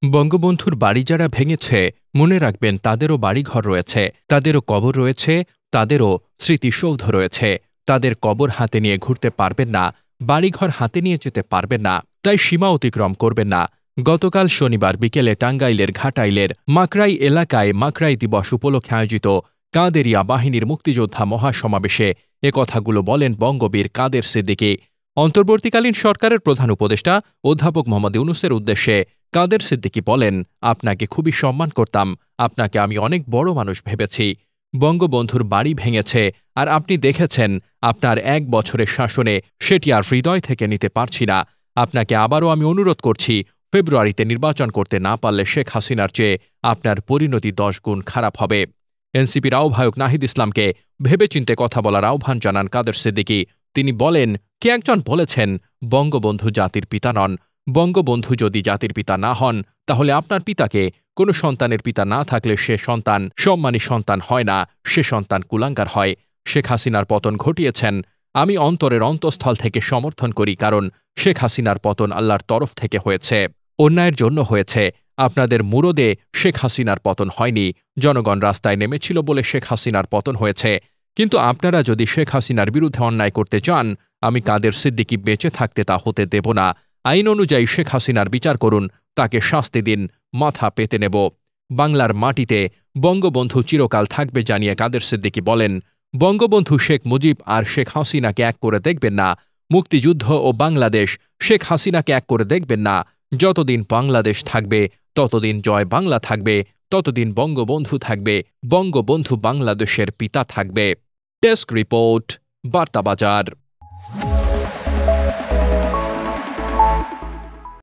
বঙ্গবন্ধুর বাড়ি যারা ভেঙেছে মনে রাখবেন তাদেরও বাড়িঘর রয়েছে, তাদেরও কবর রয়েছে, তাদেরও স্মৃতিসৌধ রয়েছে। তাদের কবর হাতে নিয়ে ঘুরতে পারবেন না, বাড়িঘর হাতে নিয়ে যেতে পারবেন না, তাই সীমা অতিক্রম করবেন না। গতকাল শনিবার বিকেলে টাঙ্গাইলের ঘাটাইলের মাকড়াই এলাকায় মাকড়াই দিবস উপলক্ষে আয়োজিত কাদেরিয়া বাহিনীর মুক্তিযোদ্ধা মহাসমাবেশে এ কথাগুলো বলেন বঙ্গবীর কাদের সিদ্দিকী। অন্তর্বর্তীকালীন সরকারের প্রধান উপদেষ্টা অধ্যাপক মোহাম্মদ ইউনূসের উদ্দেশ্যে কাদের সিদ্দিকী বলেন, আপনাকে খুবই সম্মান করতাম, আপনাকে আমি অনেক বড় মানুষ ভেবেছি। বঙ্গবন্ধুর বাড়ি ভেঙেছে আর আপনি দেখেছেন, আপনার ১ বছরের শাসনে সেটি আর হৃদয় থেকে নিতে পারছি না। আপনাকে আবারও আমি অনুরোধ করছি, ফেব্রুয়ারিতে নির্বাচন করতে না পারলে শেখ হাসিনার চেয়ে আপনার পরিণতি ১০ গুণ খারাপ হবে। এনসিপির আহ্বায়ক নাহিদ ইসলামকে ভেবেচিন্তে কথা বলার আহ্বান জানান কাদের সিদ্দিকী। তিনি বলেন, কে একজন বলেছেন বঙ্গবন্ধু জাতির পিতা নন। বঙ্গবন্ধু যদি জাতির পিতা না হন, তাহলে আপনার পিতাকে, কোনো সন্তানের পিতা না থাকলে সে সন্তান সম্মানী সন্তান হয় না, সে সন্তান কুলাঙ্গার হয়। শেখ হাসিনার পতন ঘটিয়েছেন, আমি অন্তরের অন্তঃস্থল থেকে সমর্থন করি, কারণ শেখ হাসিনার পতন আল্লাহর তরফ থেকে হয়েছে, অন্যায়ের জন্য হয়েছে। আপনাদের মুরদে শেখ হাসিনার পতন হয়নি, জনগণ রাস্তায় নেমেছিল বলে শেখ হাসিনার পতন হয়েছে। কিন্তু আপনারা যদি শেখ হাসিনার বিরুদ্ধে অন্যায় করতে চান, আমি কাদের সিদ্দিকী বেঁচে থাকতে তা হতে দেব না। আইন অনুযায়ী শেখ হাসিনার বিচার করুন, তাকে শাস্তি দিন, মাথা পেতে নেব। বাংলার মাটিতে বঙ্গবন্ধু চিরকাল থাকবে জানিয়ে কাদের সিদ্দিকী বলেন, বঙ্গবন্ধু শেখ মুজিব আর শেখ হাসিনাকে এক করে দেখবেন না। মুক্তিযুদ্ধ ও বাংলাদেশ শেখ হাসিনাকে এক করে দেখবেন না। যতদিন বাংলাদেশ থাকবে, ততদিন জয় বাংলা থাকবে, ততদিন বঙ্গবন্ধু থাকবে, বঙ্গবন্ধু বাংলাদেশের পিতা থাকবে। Desk report, বার্তাবাজার।